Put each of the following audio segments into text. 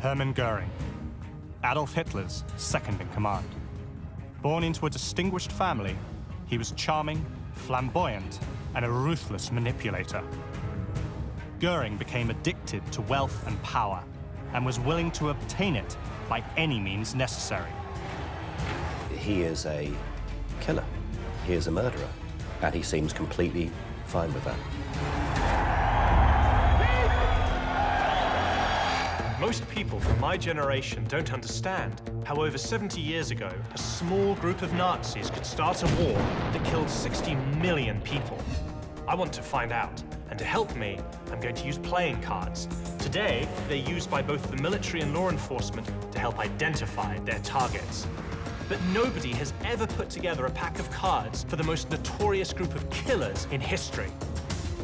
Hermann Göring, Adolf Hitler's second in command. Born into a distinguished family, he was charming, flamboyant, and a ruthless manipulator. Göring became addicted to wealth and power and was willing to obtain it by any means necessary. He is a killer. He is a murderer, and he seems completely fine with that. Most people from my generation don't understand how over 70 years ago, a small group of Nazis could start a war that killed 60 million people. I want to find out, and to help me, I'm going to use playing cards. Today, they're used by both the military and law enforcement to help identify their targets. But nobody has ever put together a pack of cards for the most notorious group of killers in history.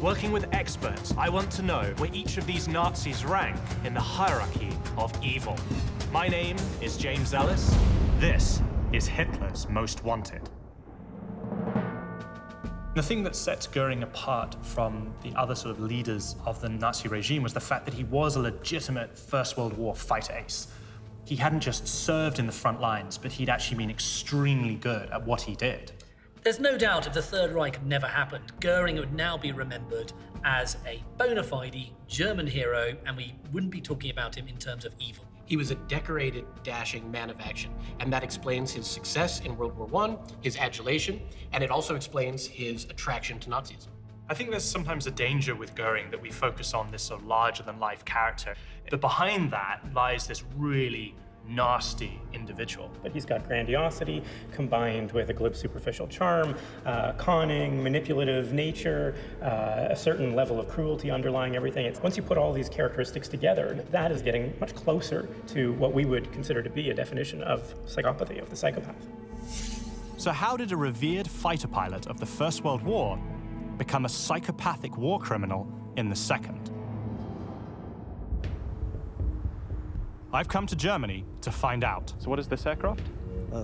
Working with experts, I want to know where each of these Nazis rank in the hierarchy of evil. My name is James Ellis. This is Hitler's Most Wanted. The thing that sets Göring apart from the other sort of leaders of the Nazi regime was the fact that he was a legitimate First World War fighter ace. He hadn't just served in the front lines, but he'd actually been extremely good at what he did. There's no doubt if the Third Reich had never happened, Göring would now be remembered as a bona fide German hero, and we wouldn't be talking about him in terms of evil. He was a decorated, dashing man of action, and that explains his success in World War I, his adulation, and it also explains his attraction to Nazism. I think there's sometimes a danger with Göring that we focus on this sort of larger-than-life character, but behind that lies this really nasty individual. But he's got grandiosity combined with a glib superficial charm, conning, manipulative nature, a certain level of cruelty underlying everything. Once you put all these characteristics together, that is getting much closer to what we would consider to be a definition of psychopathy, of the psychopath. So how did a revered fighter pilot of the First World War become a psychopathic war criminal in the Second? I've come to Germany to find out. So what is this aircraft?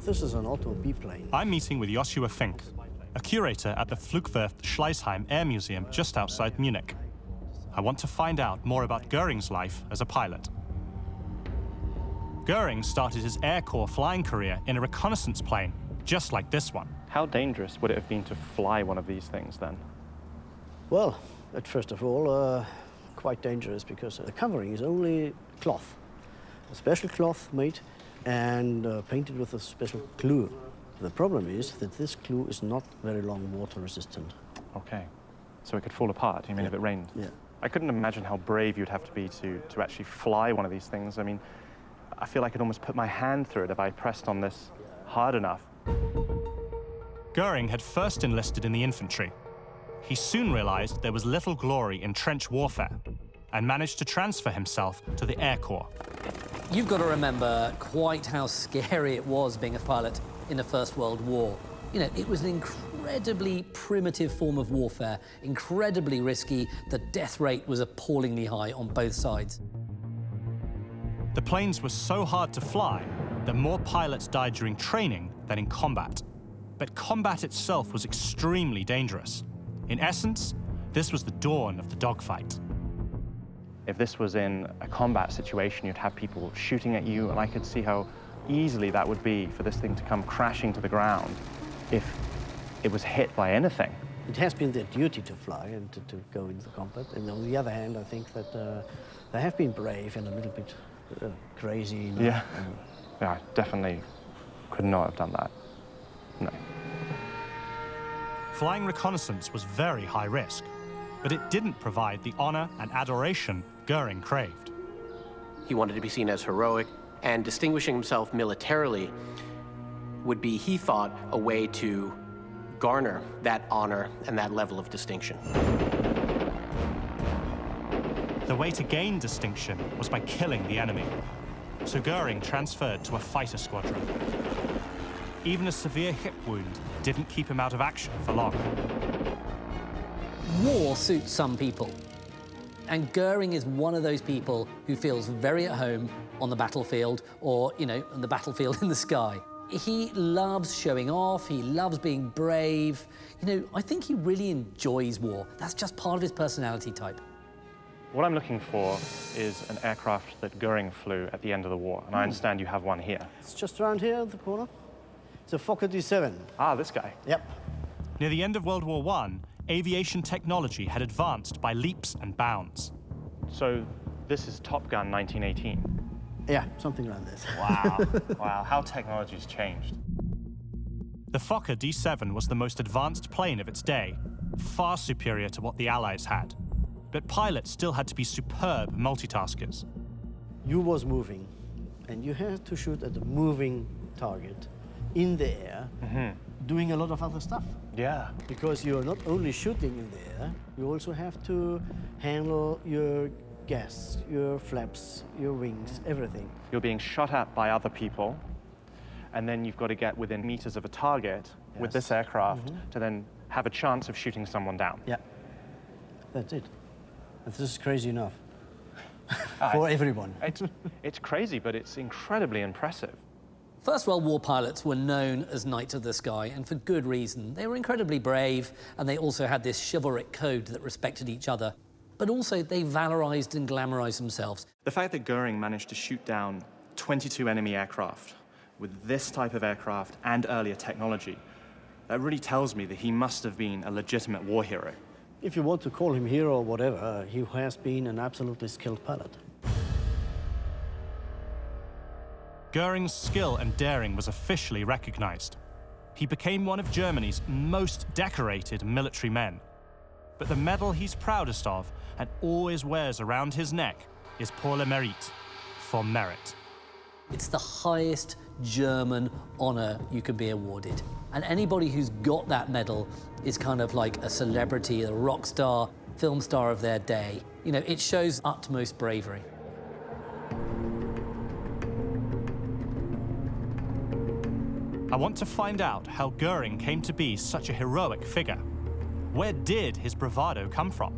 This is an Otto biplane. I'm meeting with Joshua Fink, a curator at the Luftwaffe Schleißheim Air Museum just outside Munich. I want to find out more about Göring's life as a pilot. Göring started his Air Corps flying career in a reconnaissance plane, just like this one. How dangerous would it have been to fly one of these things then? Well, first of all, quite dangerous because the covering is only cloth. A special cloth made and painted with a special glue. The problem is that this glue is not very long water resistant. Okay, so it could fall apart, you mean, if it rained? Yeah. I couldn't imagine how brave you'd have to be to actually fly one of these things. I mean, I feel like I could almost put my hand through it if I pressed on this hard enough. Göring had first enlisted in the infantry. He soon realized there was little glory in trench warfare and managed to transfer himself to the Air Corps. You've got to remember quite how scary it was being a pilot in the First World War. You know, it was an incredibly primitive form of warfare, incredibly risky. The death rate was appallingly high on both sides. The planes were so hard to fly that more pilots died during training than in combat. But combat itself was extremely dangerous. In essence, this was the dawn of the dogfight. If this was in a combat situation, you'd have people shooting at you, and I could see how easily that would be for this thing to come crashing to the ground if it was hit by anything. It has been their duty to fly and to go into combat. And on the other hand, I think that they have been brave and a little bit crazy. You know? Yeah. Yeah, I definitely could not have done that. No. Flying reconnaissance was very high risk, but it didn't provide the honor and adoration Göring craved. He wanted to be seen as heroic, and distinguishing himself militarily would be, he thought, a way to garner that honor and that level of distinction. The way to gain distinction was by killing the enemy, so Göring transferred to a fighter squadron. Even a severe hip wound didn't keep him out of action for long. War suits some people, and Göring is one of those people who feels very at home on the battlefield, or, you know, on the battlefield in the sky. He loves showing off, he loves being brave. You know, I think he really enjoys war. That's just part of his personality type. What I'm looking for is an aircraft that Göring flew at the end of the war, and I understand you have one here. It's just around here at the corner. It's a Fokker D7. Ah, this guy. Yep. Near the end of World War I, aviation technology had advanced by leaps and bounds. So this is Top Gun 1918. Yeah, something like this. Wow. Wow, how technology's changed. The Fokker D7 was the most advanced plane of its day, far superior to what the Allies had. But pilots still had to be superb multitaskers. You was moving, and you had to shoot at a moving target in the air, doing a lot of other stuff. Yeah. Because you're not only shooting in the air, you also have to handle your gas, your flaps, your wings, everything. You're being shot at by other people, and then you've got to get within meters of a target with this aircraft to then have a chance of shooting someone down. Yeah, that's it. This is crazy enough for everyone. It's crazy, but it's incredibly impressive. First World War pilots were known as Knights of the Sky, and for good reason. They were incredibly brave, and they also had this chivalric code that respected each other. But also, they valorized and glamorized themselves. The fact that Göring managed to shoot down 22 enemy aircraft with this type of aircraft and earlier technology, that really tells me that he must have been a legitimate war hero. If you want to call him hero or whatever, he has been an absolutely skilled pilot. Göring's skill and daring was officially recognized. He became one of Germany's most decorated military men. But the medal he's proudest of and always wears around his neck is pour le mérite, for merit. It's the highest German honor you can be awarded. And anybody who's got that medal is kind of like a celebrity, a rock star, film star of their day. You know, it shows utmost bravery. I want to find out how Göring came to be such a heroic figure. Where did his bravado come from?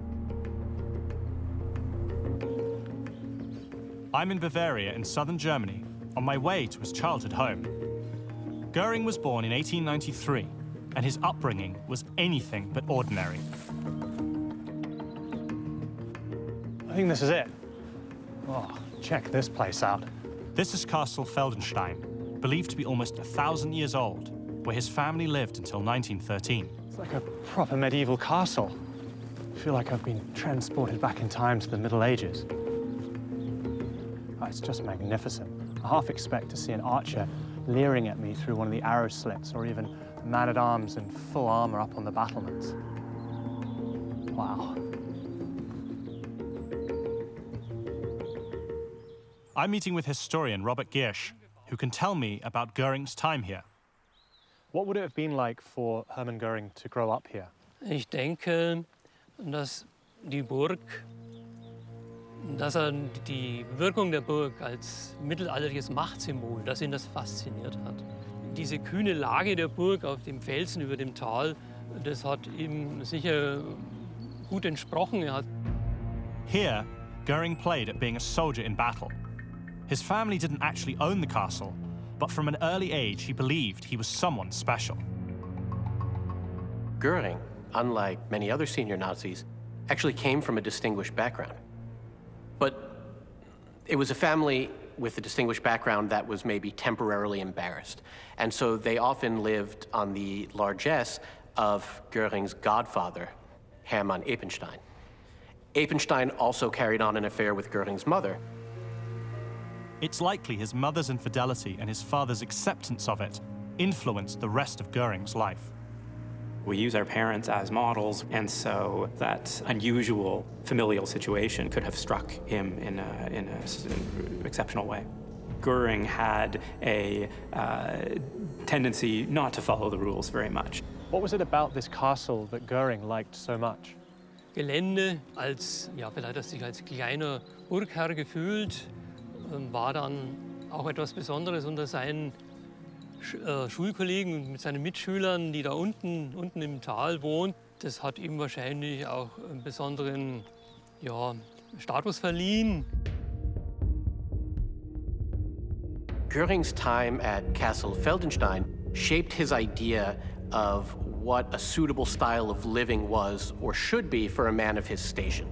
I'm in Bavaria in southern Germany, on my way to his childhood home. Göring was born in 1893, and his upbringing was anything but ordinary. I think this is it. Oh, check this place out. This is Castle Feldenstein, believed to be almost 1,000 years old, where his family lived until 1913. It's like a proper medieval castle. I feel like I've been transported back in time to the Middle Ages. Oh, it's just magnificent. I half expect to see an archer leering at me through one of the arrow slits, or even a man-at-arms in full armor up on the battlements. Wow. I'm meeting with historian Robert Giersch, who can tell me about Göring's time here. What would it have been like for Hermann Göring to grow up here? Ich denke, dass die Burg, dass die Wirkung der Burg als mittelalterliches Machtsymbol, dass ihn das fasziniert hat. Diese kühne Lage der Burg auf dem Felsen über dem Tal, das hat ihm sicher gut entsprochen. Here, Göring played at being a soldier in battle. His family didn't actually own the castle, but from an early age he believed he was someone special. Göring, unlike many other senior Nazis, actually came from a distinguished background. But it was a family with a distinguished background that was maybe temporarily embarrassed. And so they often lived on the largesse of Göring's godfather, Hermann Eppenstein. Eppenstein also carried on an affair with Göring's mother. It's likely his mother's infidelity and his father's acceptance of it influenced the rest of Göring's life. We use our parents as models, and so that unusual familial situation could have struck him in an exceptional way. Göring had a tendency not to follow the rules very much. What was it about this castle that Göring liked so much? Gelände als, ja, vielleicht hat er sich als kleiner Burgherr gefühlt, war dann auch etwas Besonderes unter seinen Schulkollegen und mit seinen Mitschülern, die da unten im Tal wohnen. Das hat ihm wahrscheinlich auch einen besonderen, ja, Status verliehen. Göring's time at Castle Feldenstein shaped his idea of what a suitable style of living was or should be for a man of his station.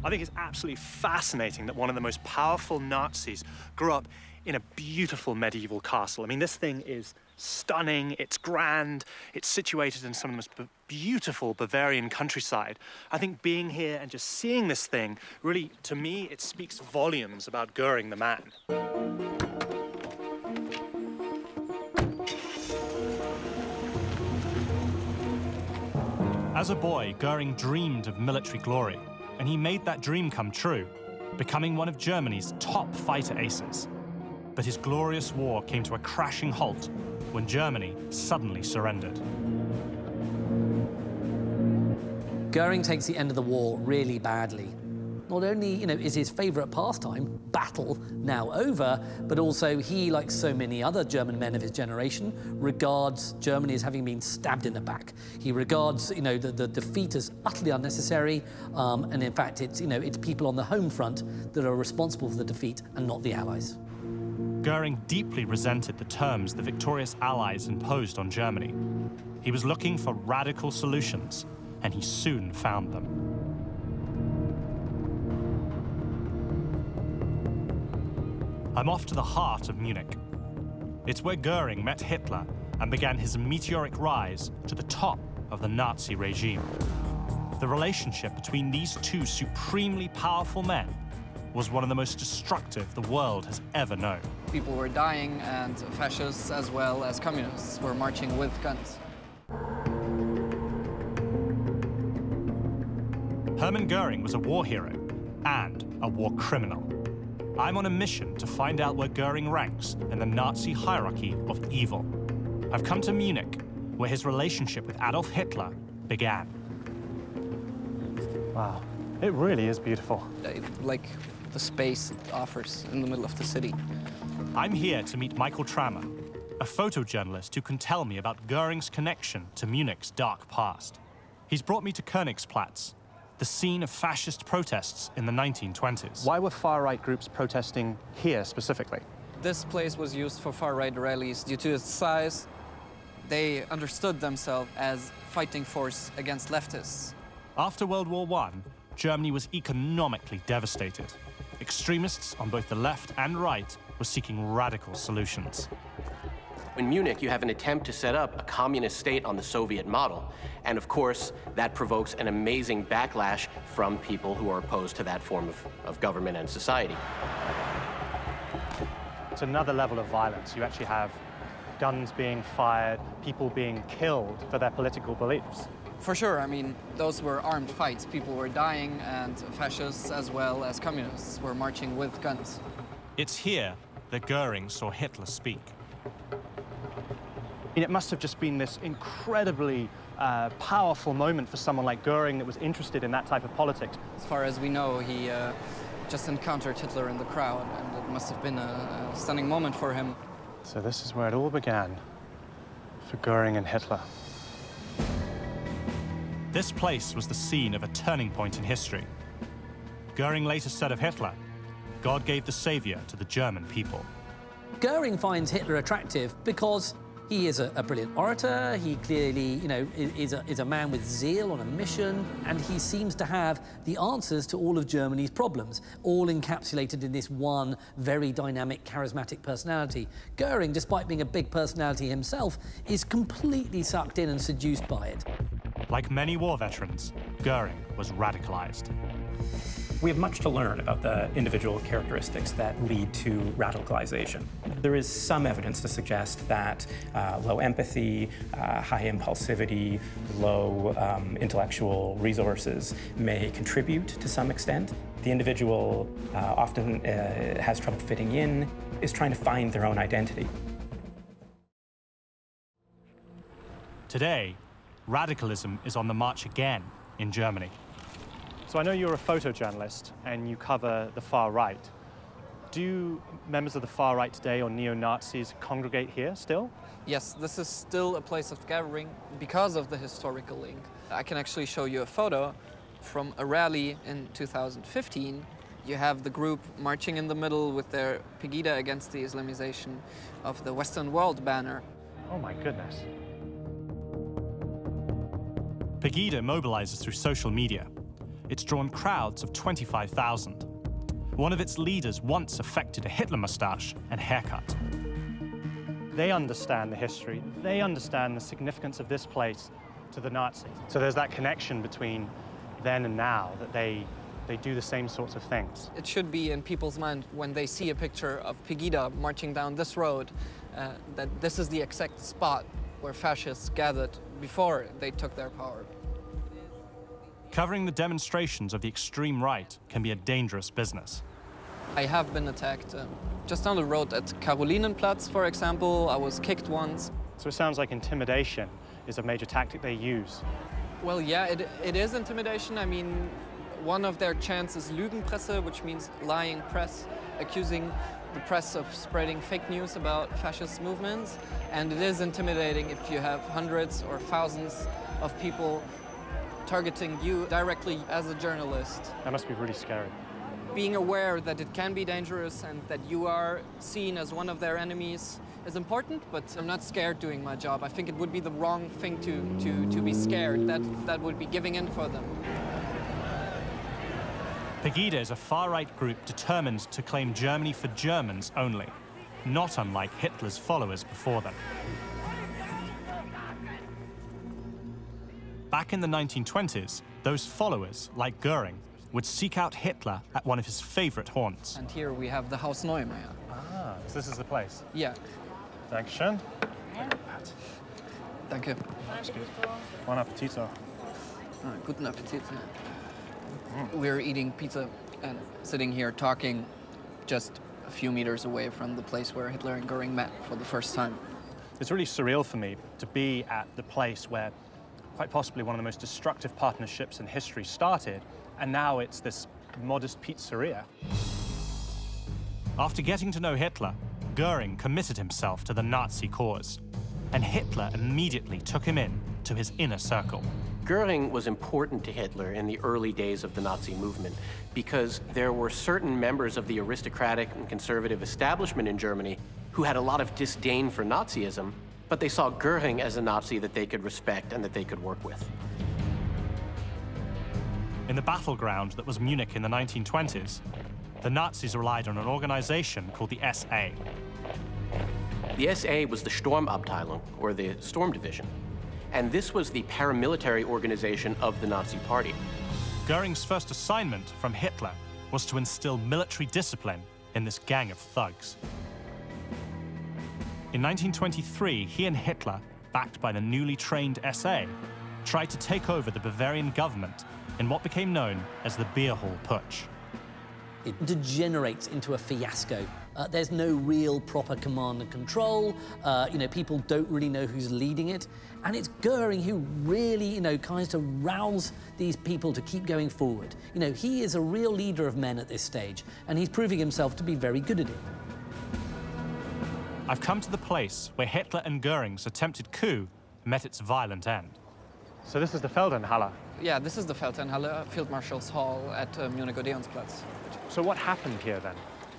I think it's absolutely fascinating that one of the most powerful Nazis grew up in a beautiful medieval castle. I mean, this thing is stunning, it's grand, it's situated in some of the most beautiful Bavarian countryside. I think being here and just seeing this thing, really, to me, it speaks volumes about Göring the man. As a boy, Göring dreamed of military glory, and he made that dream come true, becoming one of Germany's top fighter aces. But his glorious war came to a crashing halt when Germany suddenly surrendered. Göring takes the end of the war really badly. Not only, is his favorite pastime, battle, now over, but also he, like so many other German men of his generation, regards Germany as having been stabbed in the back. He regards, the defeat as utterly unnecessary, and in fact, it's people on the home front that are responsible for the defeat and not the Allies. Göring deeply resented the terms the victorious Allies imposed on Germany. He was looking for radical solutions, and he soon found them. I'm off to the heart of Munich. It's where Göring met Hitler and began his meteoric rise to the top of the Nazi regime. The relationship between these two supremely powerful men was one of the most destructive the world has ever known. People were dying, and fascists as well as communists were marching with guns. Hermann Göring was a war hero and a war criminal. I'm on a mission to find out where Göring ranks in the Nazi hierarchy of evil. I've come to Munich, where his relationship with Adolf Hitler began. Wow, it really is beautiful. Like the space it offers in the middle of the city. I'm here to meet Michael Trammer, a photojournalist who can tell me about Göring's connection to Munich's dark past. He's brought me to Königsplatz, the scene of fascist protests in the 1920s. Why were far-right groups protesting here specifically? This place was used for far-right rallies due to its size. They understood themselves as fighting force against leftists. After World War I, Germany was economically devastated. Extremists on both the left and right were seeking radical solutions. In Munich, you have an attempt to set up a communist state on the Soviet model. And of course, that provokes an amazing backlash from people who are opposed to that form of government and society. It's another level of violence. You actually have guns being fired, people being killed for their political beliefs. For sure, I mean, those were armed fights. People were dying, and fascists as well as communists were marching with guns. It's here that Göring saw Hitler speak. It must have just been this incredibly powerful moment for someone like Göring that was interested in that type of politics. As far as we know, he just encountered Hitler in the crowd, and it must have been a stunning moment for him. So this is where it all began for Göring and Hitler. This place was the scene of a turning point in history. Göring later said of Hitler, "God gave the savior to the German people." Göring finds Hitler attractive because he is a brilliant orator, he clearly, is a man with zeal on a mission, and he seems to have the answers to all of Germany's problems, all encapsulated in this one very dynamic, charismatic personality. Göring, despite being a big personality himself, is completely sucked in and seduced by it. Like many war veterans, Göring was radicalized. We have much to learn about the individual characteristics that lead to radicalization. There is some evidence to suggest that low empathy, high impulsivity, low intellectual resources may contribute to some extent. The individual often has trouble fitting in, is trying to find their own identity. Today, radicalism is on the march again in Germany. So I know you're a photojournalist and you cover the far right. Do members of the far right today or neo-Nazis congregate here still? Yes, this is still a place of gathering because of the historical link. I can actually show you a photo from a rally in 2015. You have the group marching in the middle with their Pegida against the Islamization of the Western world banner. Oh my goodness. Pegida mobilizes through social media. it's drawn crowds of 25,000. One of its leaders once affected a Hitler mustache and haircut. They understand the history. They understand the significance of this place to the Nazis. So there's that connection between then and now, that they do the same sorts of things. It should be in people's mind when they see a picture of Pegida marching down this road, that this is the exact spot where fascists gathered before they took their power. Covering the demonstrations of the extreme right can be a dangerous business. I have been attacked. Just down the road at Carolinenplatz, for example, I was kicked once. So it sounds like intimidation is a major tactic they use. Well, yeah, it is intimidation. I mean, one of their chants is Lügenpresse, which means lying press, accusing the press of spreading fake news about fascist movements. And it is intimidating if you have hundreds or thousands of people targeting you directly as a journalist. That must be really scary. Being aware that it can be dangerous and that you are seen as one of their enemies is important, but I'm not scared doing my job. I think it would be the wrong thing to be scared. That would be giving in for them. Pegida is a far-right group determined to claim Germany for Germans only, not unlike Hitler's followers before them. Back in the 1920s, those followers, like Göring, would seek out Hitler at one of his favorite haunts. And here we have the Haus Neumeier. Ah, so this is the place. Yeah. Dankeschön. Danke. That's good. Buon appetito. Guten Appetit. We're eating pizza and sitting here talking just a few meters away from the place where Hitler and Göring met for the first time. It's really surreal for me to be at the place where quite possibly one of the most destructive partnerships in history started, and now it's this modest pizzeria. After getting to know Hitler, Göring committed himself to the Nazi cause, and Hitler immediately took him in to his inner circle. Göring was important to Hitler in the early days of the Nazi movement because there were certain members of the aristocratic and conservative establishment in Germany who had a lot of disdain for Nazism, but they saw Göring as a Nazi that they could respect and that they could work with. In the battleground that was Munich in the 1920s, the Nazis relied on an organization called the SA. The SA was the Sturmabteilung, or the Storm Division. And this was the paramilitary organization of the Nazi Party. Göring's first assignment from Hitler was to instill military discipline in this gang of thugs. In 1923, he and Hitler, backed by the newly trained SA, tried to take over the Bavarian government in what became known as the Beer Hall Putsch. It degenerates into a fiasco. There's no real proper command and control. People don't really know who's leading it. And it's Göring who really, kinds to rouse these people to keep going forward. He is a real leader of men at this stage, and he's proving himself to be very good at it. I've come to the place where Hitler and Göring's attempted coup met its violent end. So this is the Feldenhalle. Yeah, this is the Feldherrnhalle, Field Marshal's Hall at Munich Odeonsplatz. So what happened here then?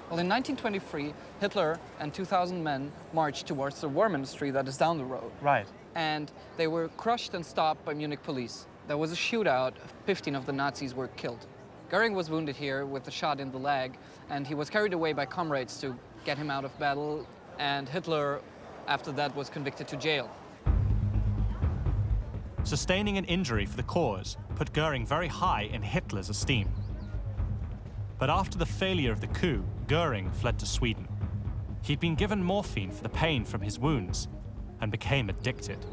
Well, in 1923, Hitler and 2,000 men marched towards the War Ministry that is down the road. Right. And they were crushed and stopped by Munich police. There was a shootout. 15 of the Nazis were killed. Göring was wounded here with a shot in the leg, and he was carried away by comrades to get him out of battle. And Hitler, after that, was convicted to jail. Sustaining an injury for the cause put Göring very high in Hitler's esteem. But after the failure of the coup, Göring fled to Sweden. He'd been given morphine for the pain from his wounds and became addicted.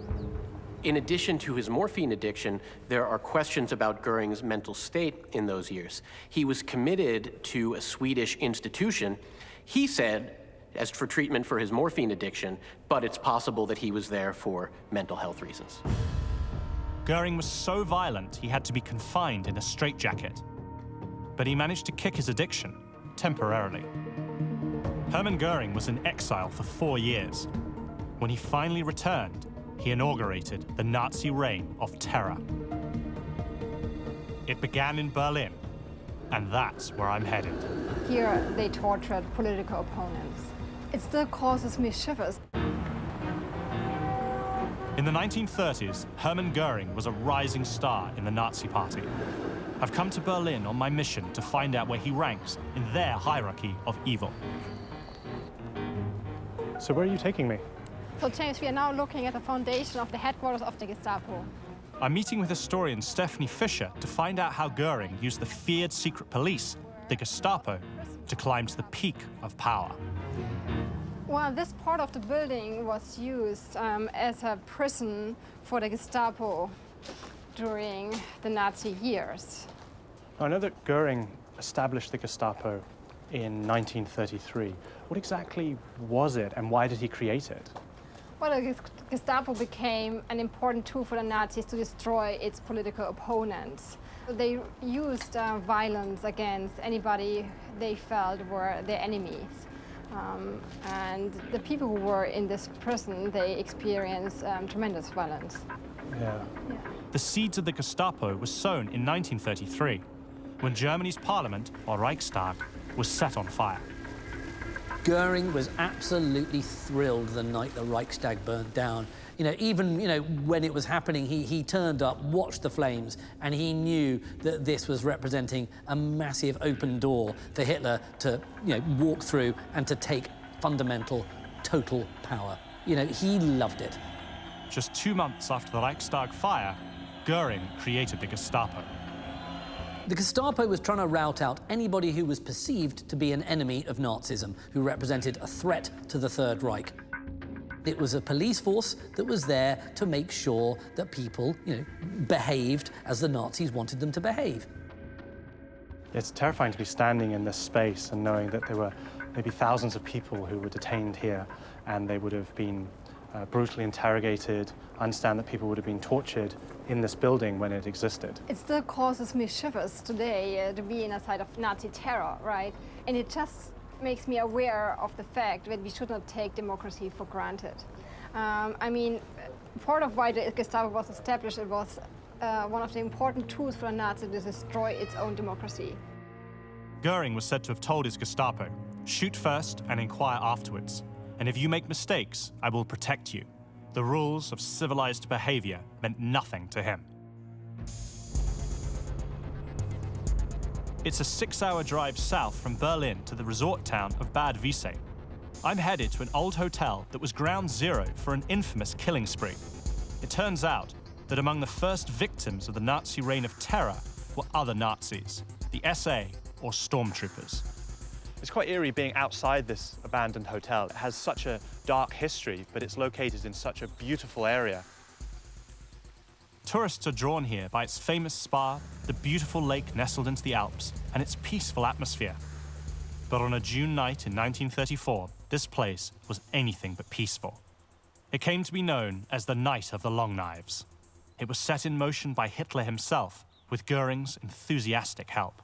In addition to his morphine addiction, there are questions about Göring's mental state in those years. He was committed to a Swedish institution, he said, as for treatment for his morphine addiction, but it's possible that he was there for mental health reasons. Göring was so violent he had to be confined in a straitjacket. But he managed to kick his addiction, temporarily. Hermann Göring was in exile for 4 years. When he finally returned, he inaugurated the Nazi reign of terror. It began in Berlin, and that's where I'm headed. Here they tortured political opponents. It still causes me shivers. In the 1930s, Hermann Göring was a rising star in the Nazi Party. I've come to Berlin on my mission to find out where he ranks in their hierarchy of evil. So where are you taking me? So James, we are now looking at the foundation of the headquarters of the Gestapo. I'm meeting with historian Stephanie Fischer to find out how Göring used the feared secret police, the Gestapo, to climb to the peak of power. Well, this part of the building was used as a prison for the Gestapo during the Nazi years. I know that Göring established the Gestapo in 1933. What exactly was it, and why did he create it? Well, the Gestapo became an important tool for the Nazis to destroy its political opponents. They used violence against anybody they felt were their enemies. And the people who were in this prison, they experienced tremendous violence. Yeah. The seeds of the Gestapo were sown in 1933, when Germany's parliament, or Reichstag, was set on fire. Göring was absolutely thrilled the night the Reichstag burned down. Even when it was happening, he turned up, watched the flames, and he knew that this was representing a massive open door for Hitler to, walk through and to take fundamental, total power. He loved it. Just 2 months after the Reichstag fire, Göring created the Gestapo. The Gestapo was trying to rout out anybody who was perceived to be an enemy of Nazism, who represented a threat to the Third Reich. It was a police force that was there to make sure that people, behaved as the Nazis wanted them to behave. It's terrifying to be standing in this space and knowing that there were maybe thousands of people who were detained here, and they would have been brutally interrogated. I understand that people would have been tortured in this building when it existed. It still causes me shivers today to be in a side of Nazi terror, right? And it just makes me aware of the fact that we should not take democracy for granted. Part of why the Gestapo was established, it was one of the important tools for the Nazis to destroy its own democracy. Göring was said to have told his Gestapo, "Shoot first and inquire afterwards. And if you make mistakes, I will protect you." The rules of civilized behavior meant nothing to him. It's a 6-hour drive south from Berlin to the resort town of Bad Wiessee. I'm headed to an old hotel that was ground zero for an infamous killing spree. It turns out that among the first victims of the Nazi reign of terror were other Nazis, the SA or stormtroopers. It's quite eerie being outside this abandoned hotel. It has such a dark history, but it's located in such a beautiful area. Tourists are drawn here by its famous spa, the beautiful lake nestled into the Alps, and its peaceful atmosphere. But on a June night in 1934, this place was anything but peaceful. It came to be known as the Night of the Long Knives. It was set in motion by Hitler himself, with Göring's enthusiastic help.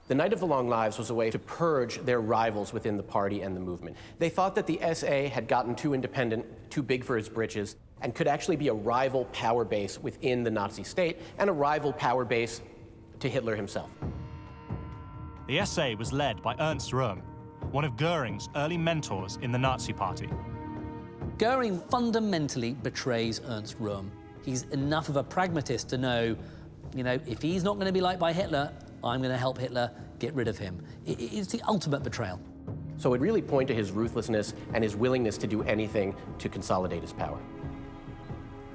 The Night of the Long Knives was a way to purge their rivals within the party and the movement. They thought that the SA had gotten too independent, too big for its britches, and could actually be a rival power base within the Nazi state and a rival power base to Hitler himself. The SA was led by Ernst Röhm, one of Göring's early mentors in the Nazi Party. Göring fundamentally betrays Ernst Röhm. He's enough of a pragmatist to know, if he's not going to be liked by Hitler, I'm going to help Hitler get rid of him. It's the ultimate betrayal. So it really pointed to his ruthlessness and his willingness to do anything to consolidate his power.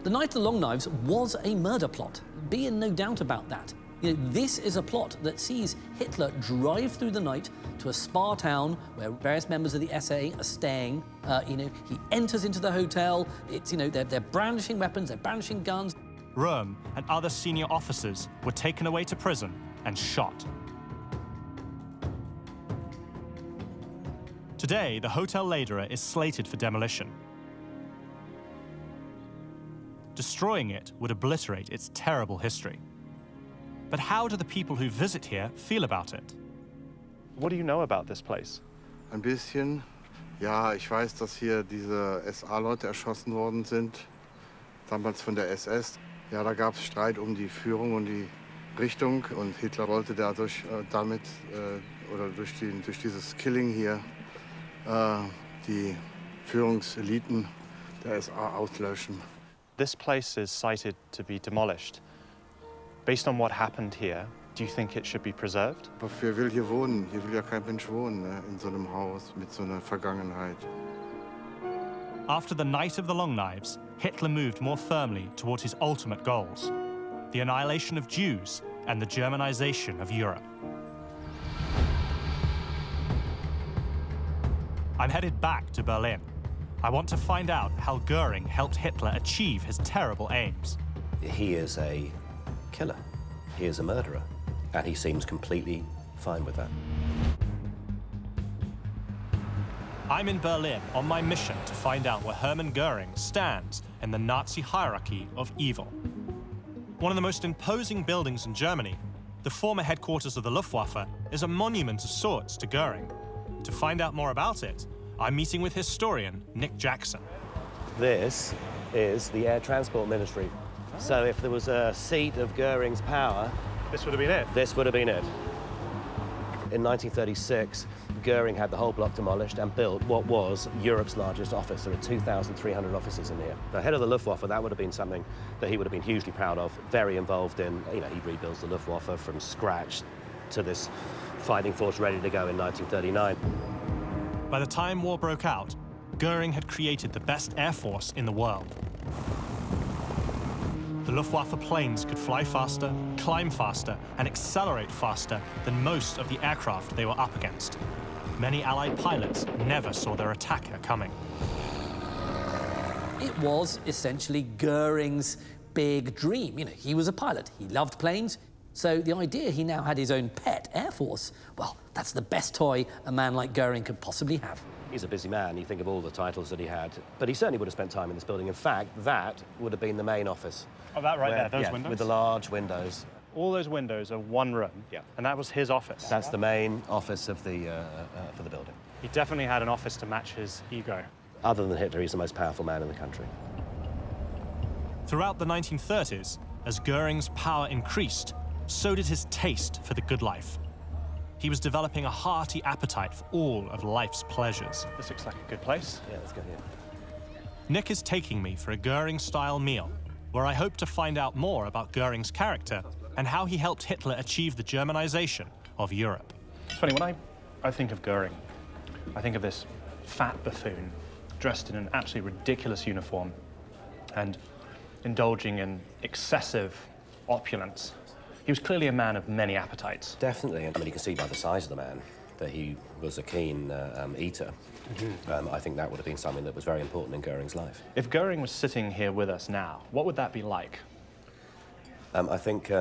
The Night of the Long Knives was a murder plot. Be in no doubt about that. This is a plot that sees Hitler drive through the night to a spa town where various members of the SA are staying. He enters into the hotel. They're brandishing weapons, they're brandishing guns. Röhm and other senior officers were taken away to prison and shot. Today, the Hotel Lederer is slated for demolition. Destroying it would obliterate its terrible history. But how do the people who visit here feel about it? What do you know about this place? Ein bisschen. Ja, ich weiß, dass hier diese SA-Leute erschossen worden sind, damals von der SS. Ja, da gab es Streit um die Führung und die Richtung, und Hitler wollte dadurch durch dieses Killing hier die Führungseliten der SA auslöschen. This place is cited to be demolished. Based on what happened here, do you think it should be preserved? Aber wer will hier wohnen? Hier will ja kein Mensch wohnen, ne? In so einem Haus mit so einer Vergangenheit. After the Night of the Long Knives, Hitler moved more firmly towards his ultimate goals, the annihilation of Jews and the Germanization of Europe. I'm headed back to Berlin. I want to find out how Göring helped Hitler achieve his terrible aims. He is a killer. He is a murderer. And he seems completely fine with that. I'm in Berlin on my mission to find out where Hermann Göring stands in the Nazi hierarchy of evil. One of the most imposing buildings in Germany, the former headquarters of the Luftwaffe, is a monument of sorts to Göring. To find out more about it, I'm meeting with historian Nick Jackson. This is the Air Transport Ministry. So if there was a seat of Göring's power, This would have been it. this would have been it. In 1936, Göring had the whole block demolished and built what was Europe's largest office. There are 2,300 offices in here. The head of the Luftwaffe, that would have been something that he would have been hugely proud of, very involved in. You know, he rebuilds the Luftwaffe from scratch to this fighting force ready to go in 1939. By the time war broke out, Göring had created the best air force in the world. The Luftwaffe planes could fly faster, climb faster, and accelerate faster than most of the aircraft they were up against. Many Allied pilots never saw their attacker coming. It was essentially Göring's big dream. You know, he was a pilot, he loved planes, so the idea he now had his own pet air force, well, that's the best toy a man like Göring could possibly have. He's a busy man, you think of all the titles that he had, but he certainly would have spent time in this building. In fact, that would have been the main office. Oh, that right there, those windows? With the large windows. All those windows are one room, and that was his office. That's the main office of the, for the building. He definitely had an office to match his ego. Other than Hitler, he's the most powerful man in the country. Throughout the 1930s, as Göring's power increased, so did his taste for the good life. He was developing a hearty appetite for all of life's pleasures. This looks like a good place. Yeah, let's go here. Nick is taking me for a Göring-style meal, where I hope to find out more about Göring's character and how he helped Hitler achieve the Germanization of Europe. It's funny, when I think of Göring, I think of this fat buffoon dressed in an absolutely ridiculous uniform and indulging in excessive opulence. He was clearly a man of many appetites. Definitely. I mean, you can see by the size of the man that he was a keen eater. I think that would have been something that was very important in Göring's life. If Göring was sitting here with us now, what would that be like? I think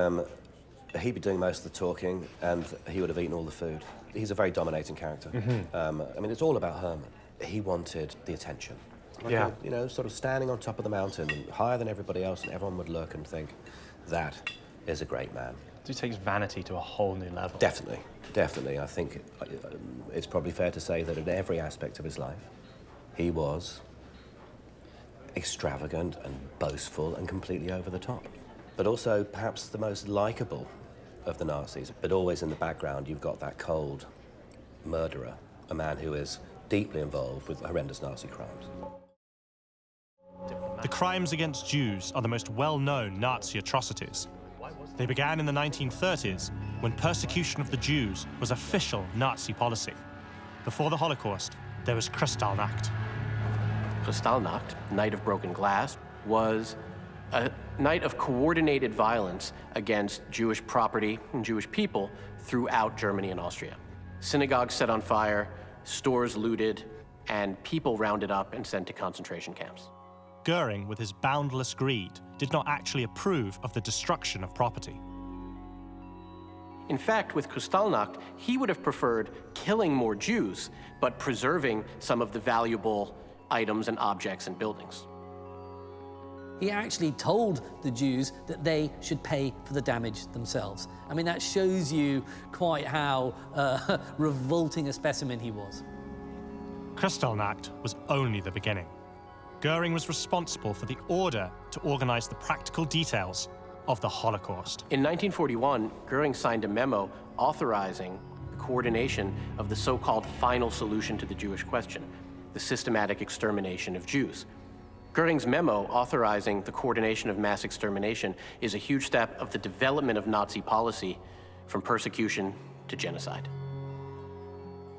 he'd be doing most of the talking, and he would have eaten all the food. He's a very dominating character. I mean, it's all about Hermann. He wanted the attention. Like you know, sort of standing on top of the mountain, and higher than everybody else, and everyone would look and think, that is a great man. He takes vanity to a whole new level. Definitely, definitely. I think it's probably fair to say that in every aspect of his life, he was extravagant and boastful and completely over the top. But also perhaps the most likable of the Nazis. But always in the background, you've got that cold murderer, a man who is deeply involved with horrendous Nazi crimes. The crimes against Jews are the most well-known Nazi atrocities. They began in the 1930s, when persecution of the Jews was official Nazi policy. Before the Holocaust, there was Kristallnacht. Kristallnacht, Night of Broken Glass, was a night of coordinated violence against Jewish property and Jewish people throughout Germany and Austria. Synagogues set on fire, stores looted, and people rounded up and sent to concentration camps. Göring, with his boundless greed, did not actually approve of the destruction of property. In fact, with Kristallnacht, he would have preferred killing more Jews, but preserving some of the valuable items and objects and buildings. He actually told the Jews that they should pay for the damage themselves. I mean, that shows you quite how revolting a specimen he was. Kristallnacht was only the beginning. Göring was responsible for the order to organize the practical details of the Holocaust. In 1941, Göring signed a memo authorizing the coordination of the so-called final solution to the Jewish question, the systematic extermination of Jews. Göring's memo authorizing the coordination of mass extermination is a huge step of the development of Nazi policy from persecution to genocide.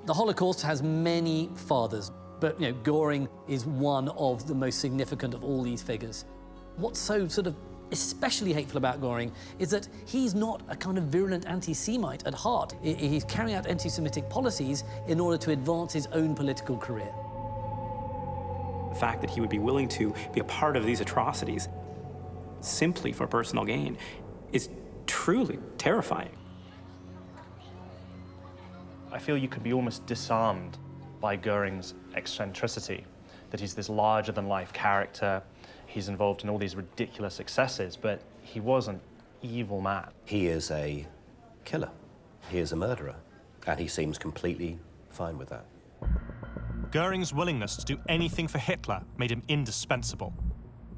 The Holocaust has many fathers, but Göring is one of the most significant of all these figures. What's so sort of especially hateful about Göring is that he's not a kind of virulent anti-Semite at heart. He's carrying out anti-Semitic policies in order to advance his own political career. The fact that he would be willing to be a part of these atrocities simply for personal gain is truly terrifying. I feel you could be almost disarmed by Göring's eccentricity, that he's this larger-than-life character. He's involved in all these ridiculous excesses, but he was an evil man. He is a killer. He is a murderer, and he seems completely fine with that. Göring's willingness to do anything for Hitler made him indispensable.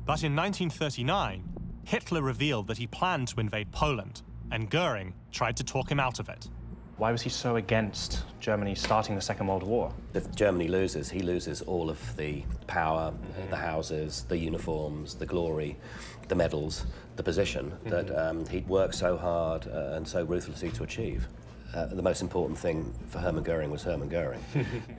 But in 1939, Hitler revealed that he planned to invade Poland, and Göring tried to talk him out of it. Why was he so against Germany starting the Second World War? If Germany loses, he loses all of the power, the houses, the uniforms, the glory, the medals, the position that he'd worked so hard and so ruthlessly to achieve. The most important thing for Hermann Göring was Hermann Göring.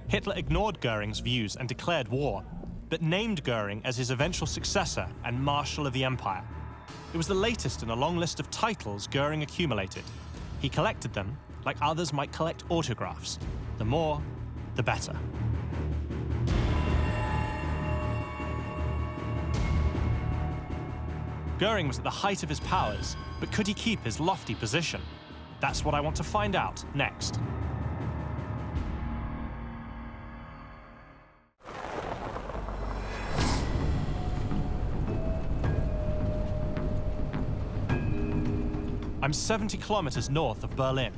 Hitler ignored Göring's views and declared war, but named Göring as his eventual successor and Marshal of the Empire. It was the latest in a long list of titles Göring accumulated. He collected them like others might collect autographs. The more, the better. Göring was at the height of his powers, but could he keep his lofty position? That's what I want to find out next. I'm 70 kilometers north of Berlin,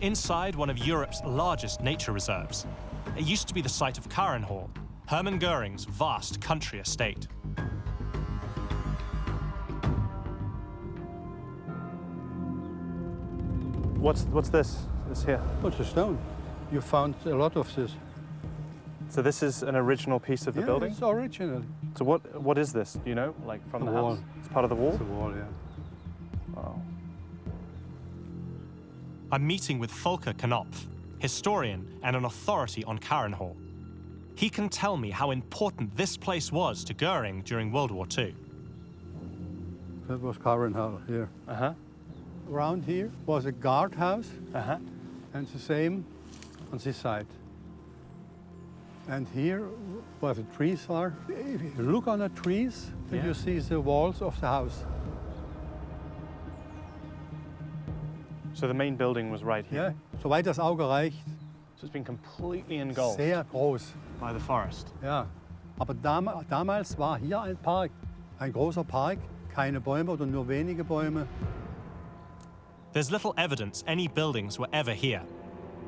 inside one of Europe's largest nature reserves. It used to be the site of Carinhall, Hermann Göring's vast country estate. What's this? This here? What's a stone? You found a lot of this. So this is an original piece of the building? It's original. So what is this? Do you know? Like from the wall. house? It's part of the wall? It's a wall, yeah. Wow. I'm meeting with Volker Knopf, historian and an authority on Carinhall. He can tell me how important this place was to Göring during World War II. That was Carinhall here. Uh-huh. Around here was a guardhouse, Uh-huh. and the same on this side. And here where the trees are, if you look on the trees, then you see the walls of the house. So the main building was right here? Ja, soweit das Auge reicht. So it's been completely engulfed Sehr groß. by the forest. Ja, aber damals war hier ein Park, ein großer Park, keine Bäume oder nur wenige Bäume. There's little evidence any buildings were ever here.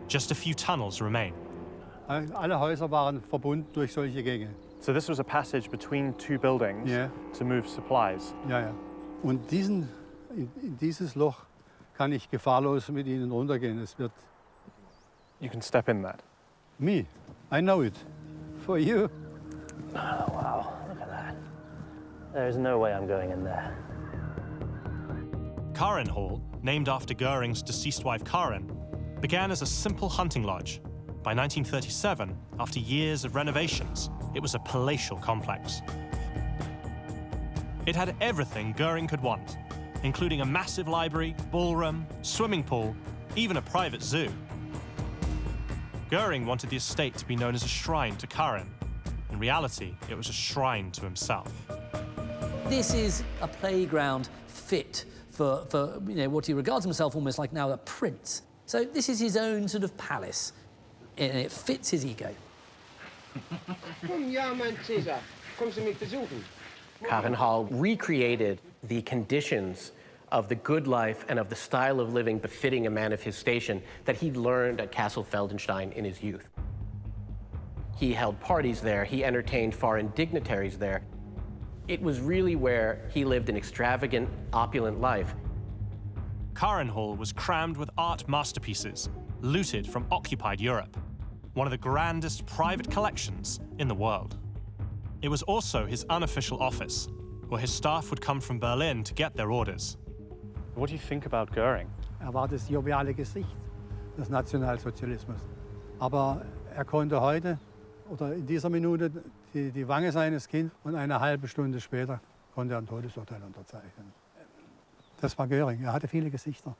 Just a few tunnels remain. Alle Häuser waren verbunden durch solche Gänge. So this was a passage between two buildings to move supplies. Ja, ja. Und in dieses Loch kann ich gefahrlos mit Ihnen runtergehen. Es wird... You can step in that. Me, I know it. For you. Oh, wow, look at that. There's no way I'm going in there. Carinhall, named after Göring's deceased wife Karin, began as a simple hunting lodge. By 1937, after years of renovations, it was a palatial complex. It had everything Göring could want, including a massive library, ballroom, swimming pool, even a private zoo. Göring wanted the estate to be known as a shrine to Karin. In reality, it was a shrine to himself. This is a playground fit for what he regards himself almost like now a prince. So this is his own sort of palace, and it fits his ego. Komm, ja, mein Cäsar. Kommst du mich besuchen? Carinhall recreated the conditions of the good life and of the style of living befitting a man of his station that he'd learned at Castle Feldenstein in his youth. He held parties there, he entertained foreign dignitaries there. It was really where he lived an extravagant, opulent life. Carinhall was crammed with art masterpieces, looted from occupied Europe, one of the grandest private collections in the world. It was also his unofficial office, where his staff would come from Berlin to get their orders. What do you think about Göring? War das joviale Gesicht des Nationalsozialismus. Aber konnte heute oder in dieser Minute die Wange seines Kindes und eine halbe Stunde später konnte ein Todesurteil unterzeichnen. Das war Göring. Hatte viele Gesichter.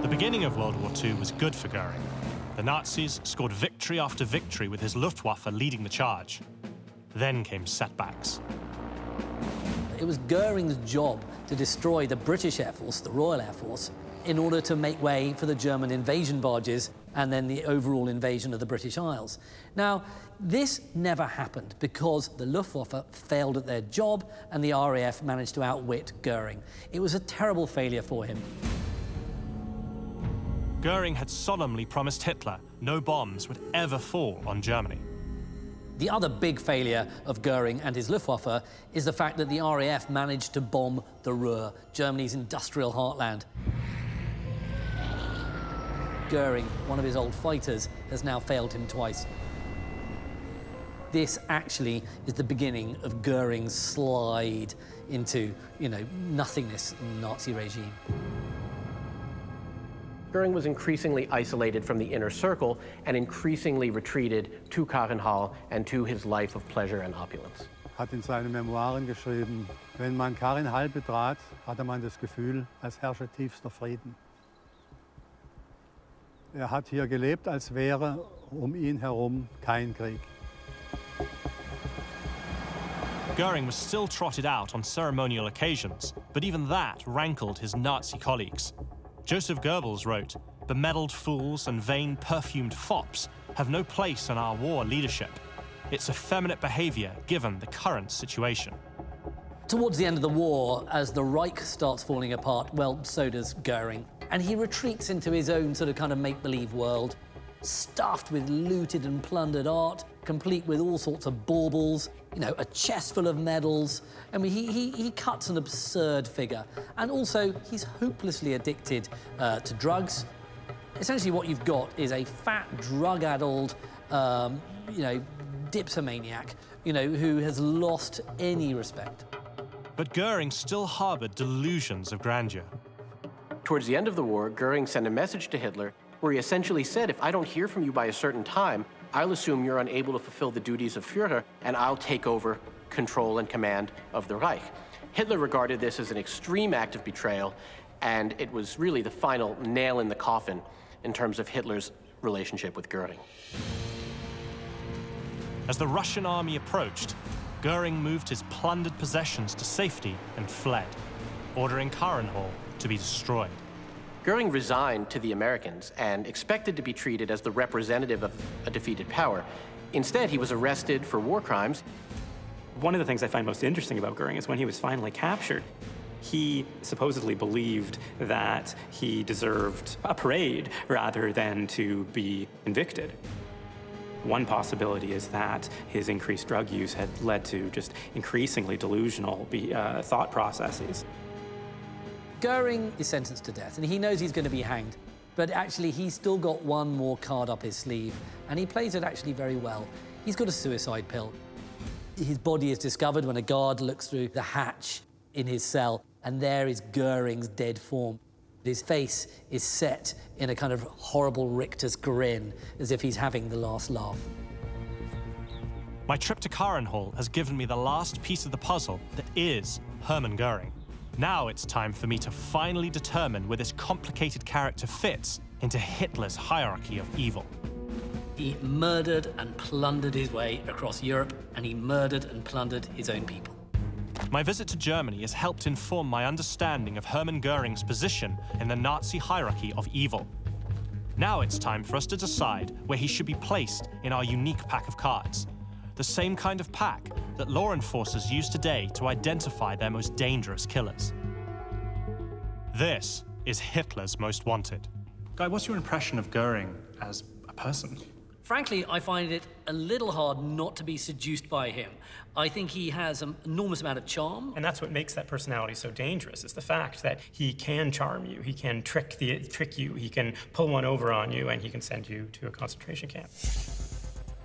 The beginning of World War II was good for Göring. The Nazis scored victory after victory with his Luftwaffe leading the charge. Then came setbacks. It was Göring's job to destroy the British Air Force, the Royal Air Force, in order to make way for the German invasion barges and then the overall invasion of the British Isles. Now, this never happened because the Luftwaffe failed at their job and the RAF managed to outwit Göring. It was a terrible failure for him. Göring had solemnly promised Hitler no bombs would ever fall on Germany. The other big failure of Göring and his Luftwaffe is the fact that the RAF managed to bomb the Ruhr, Germany's industrial heartland. Göring, one of his old fighters, has now failed him twice. This actually is the beginning of Göring's slide into, nothingness in the Nazi regime. Göring was increasingly isolated from the inner circle and increasingly retreated to Carinhall and to his life of pleasure and opulence. Hat in seinen Memoiren geschrieben, wenn man Carinhall betrat, hatte man das Gefühl, als herrsche tiefster Frieden. Hat hier gelebt, als wäre ihn herum kein Krieg. Göring was still trotted out on ceremonial occasions, but even that rankled his Nazi colleagues. Joseph Goebbels wrote, "Bemedaled fools and vain perfumed fops have no place in our war leadership. It's effeminate behavior given the current situation." Towards the end of the war, as the Reich starts falling apart, well, so does Göring. And he retreats into his own sort of kind of make-believe world, stuffed with looted and plundered art, complete with all sorts of baubles, a chest full of medals. I mean, he cuts an absurd figure. And also, he's hopelessly addicted to drugs. Essentially, what you've got is a fat, drug-addled, dipsomaniac, who has lost any respect. But Göring still harbored delusions of grandeur. Towards the end of the war, Göring sent a message to Hitler where he essentially said, if I don't hear from you by a certain time, I'll assume you're unable to fulfill the duties of Führer, and I'll take over control and command of the Reich. Hitler regarded this as an extreme act of betrayal, and it was really the final nail in the coffin in terms of Hitler's relationship with Göring. As the Russian army approached, Göring moved his plundered possessions to safety and fled, ordering Carinhall to be destroyed. Göring resigned to the Americans and expected to be treated as the representative of a defeated power. Instead, he was arrested for war crimes. One of the things I find most interesting about Göring is when he was finally captured, he supposedly believed that he deserved a parade rather than to be convicted. One possibility is that his increased drug use had led to just increasingly delusional thought processes. Göring is sentenced to death, and he knows he's going to be hanged. But actually, he's still got one more card up his sleeve, and he plays it actually very well. He's got a suicide pill. His body is discovered when a guard looks through the hatch in his cell, and there is Göring's dead form. His face is set in a kind of horrible rictus grin, as if he's having the last laugh. My trip to Carinhall has given me the last piece of the puzzle that is Hermann Göring. Now it's time for me to finally determine where this complicated character fits into Hitler's hierarchy of evil. He murdered and plundered his way across Europe, and he murdered and plundered his own people. My visit to Germany has helped inform my understanding of Hermann Göring's position in the Nazi hierarchy of evil. Now it's time for us to decide where he should be placed in our unique pack of cards. The same kind of pack that law enforcers use today to identify their most dangerous killers. This is Hitler's Most Wanted. Guy, what's your impression of Göring as a person? Frankly, I find it a little hard not to be seduced by him. I think he has an enormous amount of charm. And that's what makes that personality so dangerous, is the fact that he can charm you, he can trick you, he can pull one over on you, and he can send you to a concentration camp.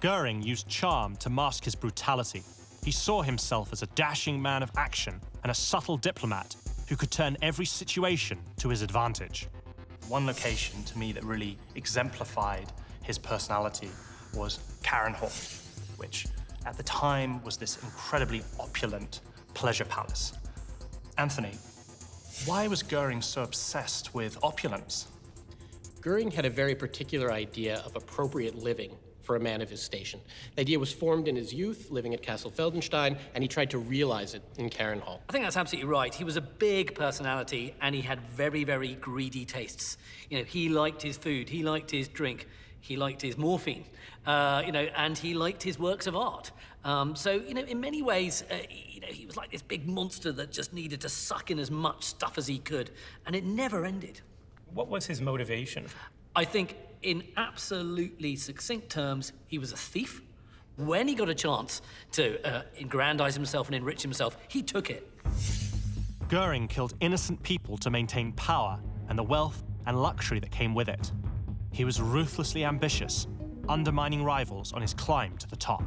Göring used charm to mask his brutality. He saw himself as a dashing man of action and a subtle diplomat who could turn every situation to his advantage. One location to me that really exemplified his personality was Carinhall, which at the time was this incredibly opulent pleasure palace. Anthony, why was Göring so obsessed with opulence? Göring had a very particular idea of appropriate living for a man of his station. The idea was formed in his youth, living at Castle Feldenstein, and he tried to realize it in Carinhall. I think that's absolutely right. He was a big personality, and he had very, very greedy tastes. You know, he liked his food, he liked his drink, he liked his morphine, and he liked his works of art. In many ways, he was like this big monster that just needed to suck in as much stuff as he could, and it never ended. What was his motivation? I think, in absolutely succinct terms, he was a thief. When he got a chance to aggrandize himself and enrich himself, he took it. Göring killed innocent people to maintain power and the wealth and luxury that came with it. He was ruthlessly ambitious, undermining rivals on his climb to the top.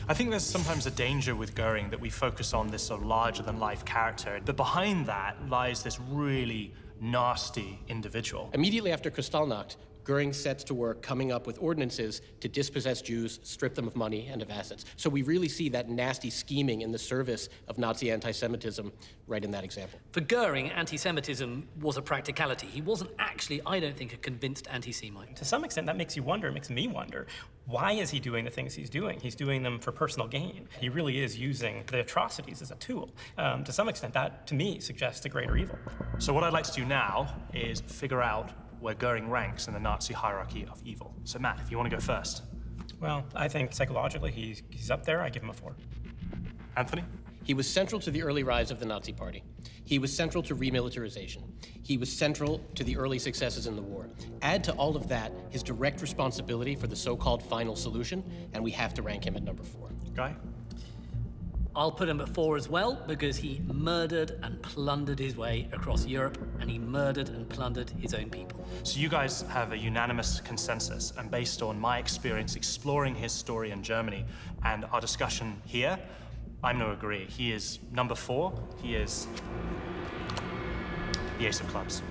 I think there's sometimes a danger with Göring that we focus on this sort of larger-than-life character, but behind that lies this really nasty individual. Immediately after Kristallnacht, Göring sets to work coming up with ordinances to dispossess Jews, strip them of money and of assets. So we really see that nasty scheming in the service of Nazi anti-Semitism right in that example. For Göring, anti-Semitism was a practicality. He wasn't actually, I don't think, a convinced anti-Semite. To some extent, that makes you wonder, makes me wonder, why is he doing the things he's doing? He's doing them for personal gain. He really is using the atrocities as a tool. To some extent, that, to me, suggests a greater evil. So what I'd like to do now is figure out where Göring ranks in the Nazi hierarchy of evil. So Matt, if you want to go first. Well, I think psychologically he's up there. I give him a 4. Anthony? He was central to the early rise of the Nazi Party. He was central to remilitarization. He was central to the early successes in the war. Add to all of that his direct responsibility for the so-called final solution, and we have to rank him at number 4. Guy? I'll put him at 4 as well, because he murdered and plundered his way across Europe, and he murdered and plundered his own people. So you guys have a unanimous consensus, and based on my experience exploring his story in Germany and our discussion here, I'm going to agree. He is number 4. He is the ace of clubs.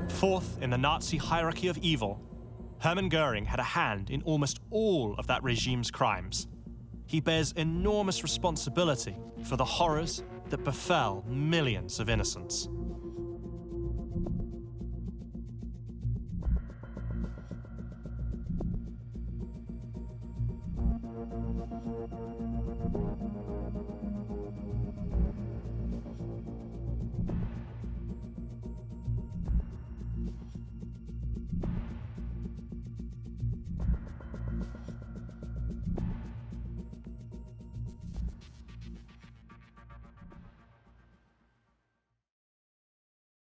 Fourth in the Nazi hierarchy of evil, Hermann Göring had a hand in almost all of that regime's crimes. He bears enormous responsibility for the horrors that befell millions of innocents.